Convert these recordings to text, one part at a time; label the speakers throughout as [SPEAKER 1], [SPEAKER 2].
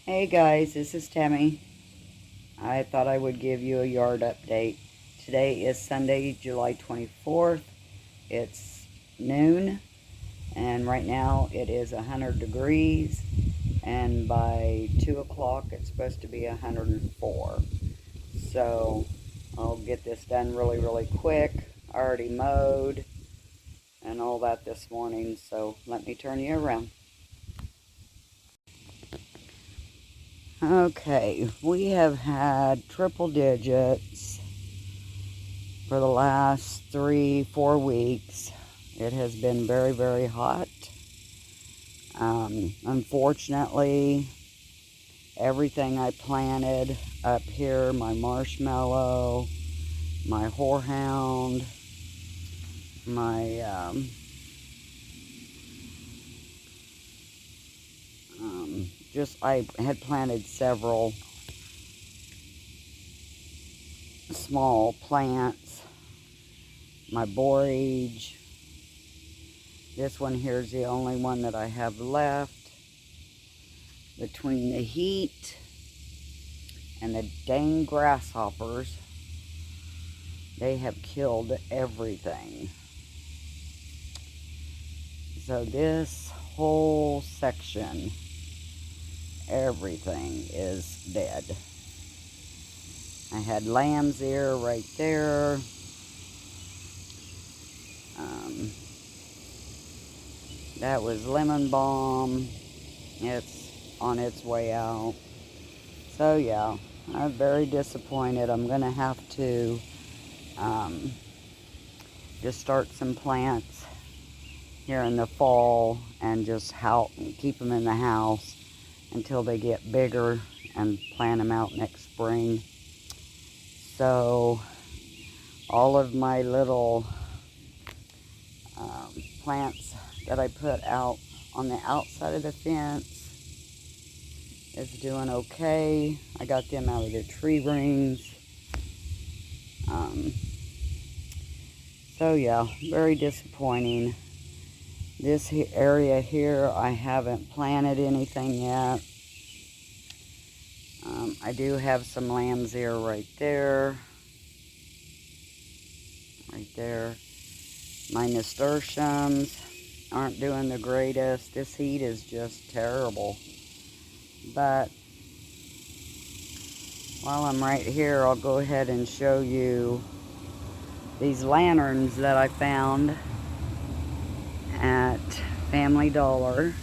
[SPEAKER 1] Hey guys, this is Tammy. I thought I would give you a yard update. Today is Sunday, July 24th. It's noon, and right now it is 100 degrees, and by 2 o'clock it's supposed to be 104. So I'll get this done really quick. I already mowed and all that this morning, so let me turn you around. Okay, we have had triple digits for the last 3-4 weeks. It has been very hot. Unfortunately, everything I planted up here, my marshmallow, my horehound, my I had planted several small plants, my borage. This one here is the only one that I have left. Between the heat and the dang grasshoppers, they have killed everything. So this whole section, everything is dead. I had lamb's ear right there. That was lemon balm. It's on its way out. So yeah, I'm very disappointed. I'm gonna have to just start some plants here in the fall and just keep them in the house until they get bigger and plant them out next spring. So all of my little plants that I put out on the outside of the fence is doing okay. I got them out of the tree rings. So yeah, very disappointing. This area here, I haven't planted anything yet. I do have some lamb's ear right there. Right there. My nasturtiums aren't doing the greatest. This heat is just terrible. But while I'm right here, I'll go ahead and show you these lanterns that I found at Family Dollar.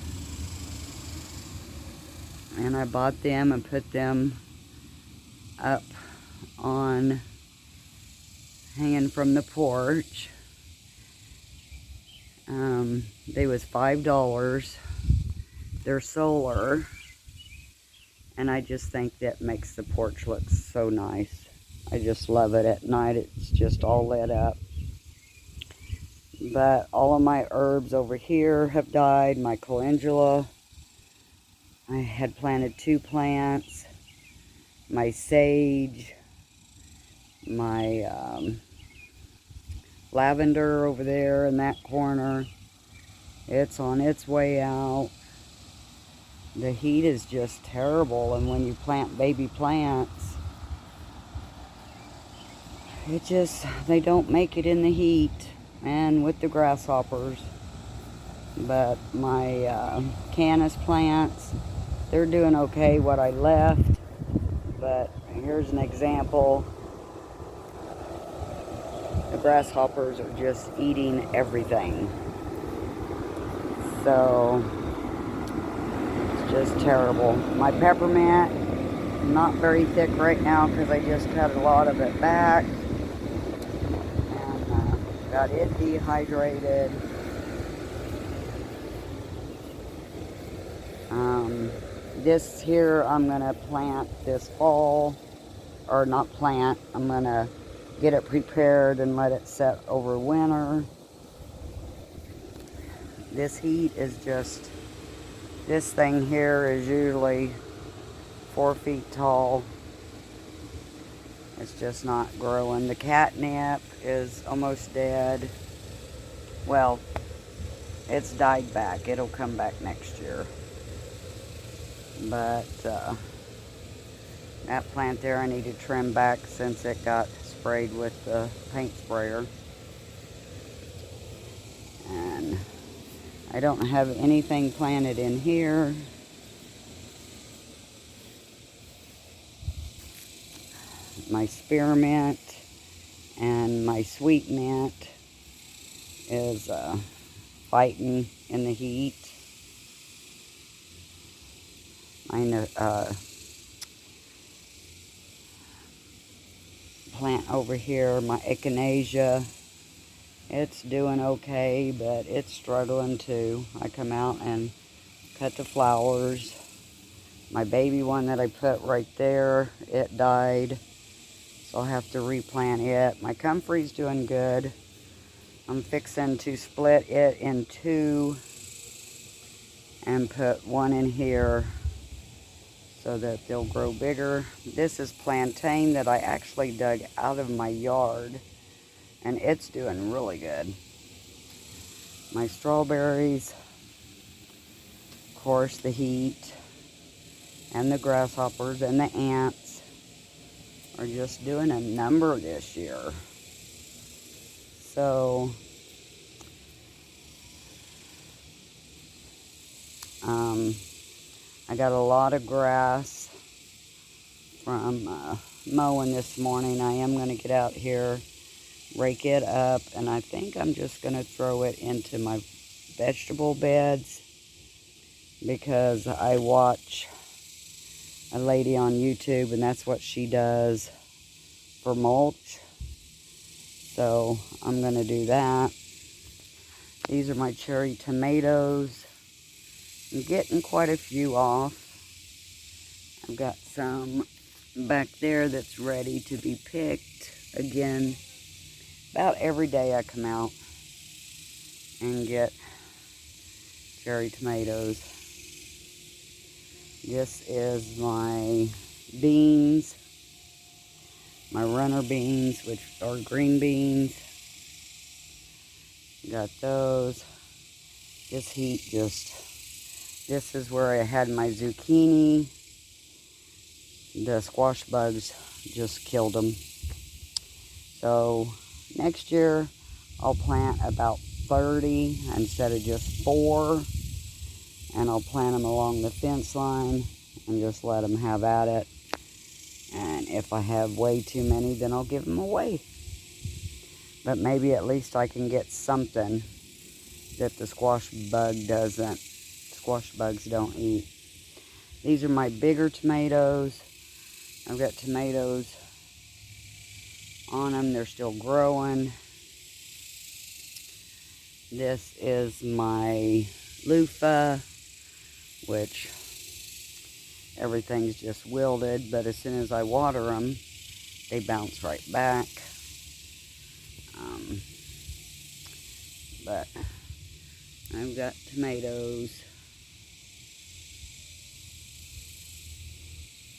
[SPEAKER 1] And I bought them and put them up on, hanging from the porch. They was $5. They're solar, and I just think that makes the porch look so nice. I just love it at night. It's just all lit up. But all of my herbs over here have died. My calendula, I had planted 2 plants. My sage, my lavender over there in that corner, it's on its way out. The heat is just terrible, and when you plant baby plants, they don't make it in the heat, and with the grasshoppers. But my canis plants, they're doing okay what I left. But here's an example. The grasshoppers are just eating everything. So it's just terrible. My peppermint, not very thick right now because I just cut a lot of it back. And got it dehydrated. This here I'm going to plant this fall. Or not plant, I'm going to get it prepared and let it set over winter. This heat is just, this thing here is usually 4 feet tall. It's just not growing. The catnip is almost dead. Well, it's died back. It'll come back next year. But that plant there I need to trim back since it got sprayed with the paint sprayer. And I don't have anything planted in here. My spearmint and my sweet mint is fighting in the heat. My plant over here, my echinacea, it's doing okay, but it's struggling too. I come out and cut the flowers. My baby one that I put right there, it died, so I'll have to replant it. My comfrey's doing good. I'm fixing to split it in two and put one in here so that they'll grow bigger. This is plantain that I actually dug out of my yard, and it's doing really good. My strawberries, of course, the heat and the grasshoppers and the ants are just doing a number this year. So I got a lot of grass from mowing this morning. I am going to get out here, rake it up, and I think I'm just going to throw it into my vegetable beds because I watch a lady on YouTube and that's what she does for mulch. So I'm going to do that. These are my cherry tomatoes. I'm getting quite a few off. I've got some back there that's ready to be picked. Again, about every day I come out and get cherry tomatoes. This is my beans, my runner beans, which are green beans. Got those. This heat this is where I had my zucchini. The squash bugs just killed them. So next year I'll plant about 30 instead of just 4. And I'll plant them along the fence line and just let them have at it. And if I have way too many, then I'll give them away. But maybe at least I can get something that the squash bugs don't eat. These are my bigger tomatoes. I've got tomatoes on them. They're still growing. This is my loofah, which everything's just wilted, but as soon as I water them, they bounce right back. But I've got tomatoes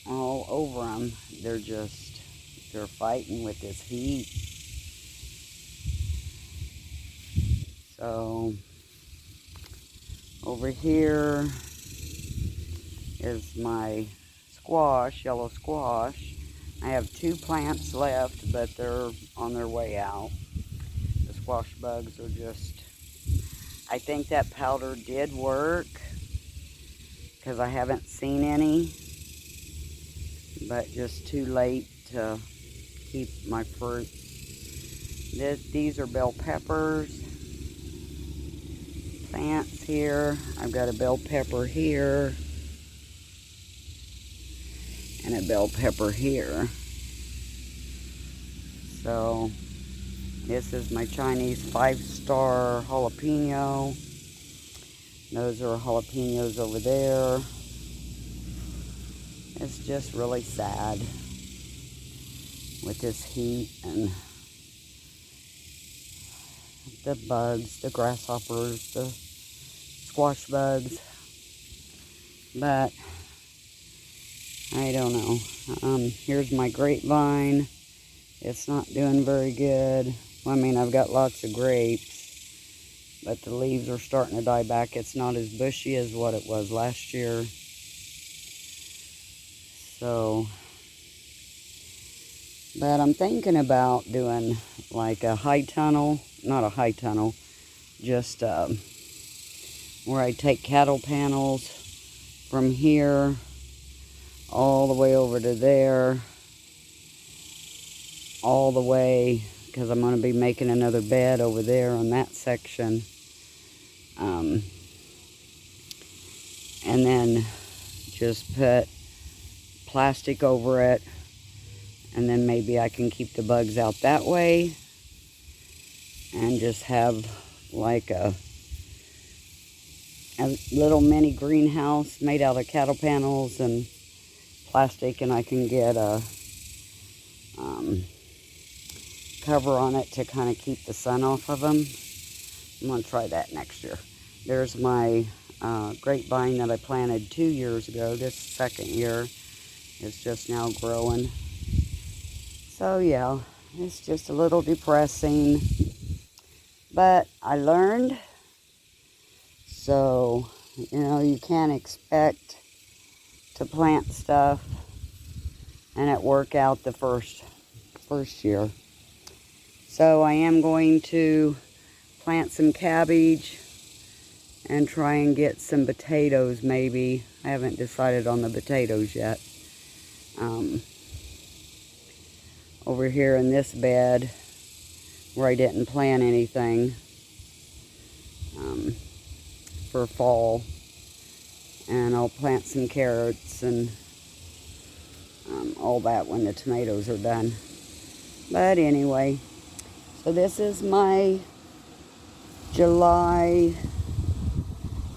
[SPEAKER 1] all over them. They're fighting with this heat. So over here is my squash, yellow squash. I have 2 plants left, but they're on their way out. The squash bugs are just, I think that powder did work because I haven't seen any, but just too late to keep my fruit. These are bell peppers. Plants here. I've got a bell pepper here and a bell pepper here. So this is my Chinese 5-star jalapeno. Those are jalapenos over there. It's just really sad with this heat and the bugs, the grasshoppers, the squash bugs. But I don't know. Here's my grapevine. It's not doing very good. Well, I mean, I've got lots of grapes, but the leaves are starting to die back. It's not as bushy as what it was last year. So, but I'm thinking about doing like a high tunnel, not a high tunnel, just where I take cattle panels from here all the way over to there, all the way, because I'm going to be making another bed over there on that section. And then just put plastic over it, and then maybe I can keep the bugs out that way, and just have like a little mini greenhouse made out of cattle panels and plastic, and I can get a cover on it to kind of keep the sun off of them. I'm going to try that next year. There's my grapevine that I planted 2 years ago. This second year is just now growing. So yeah, it's just a little depressing, but I learned. So, you know, you can't expect to plant stuff and it work out the first year. So I am going to plant some cabbage and try and get some potatoes maybe. I haven't decided on the potatoes yet. Over here in this bed where I didn't plant anything for fall. And I'll plant some carrots and all that when the tomatoes are done. But anyway, so this is my July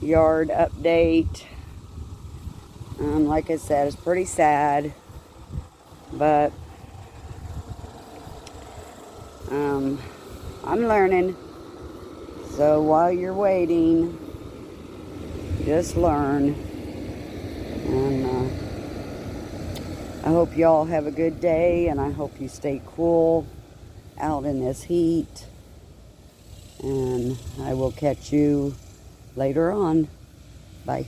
[SPEAKER 1] yard update. Like I said, it's pretty sad, but I'm learning. So while you're waiting, just learn. And I hope y'all have a good day, and I hope you stay cool out in this heat. And I will catch you later on. Bye.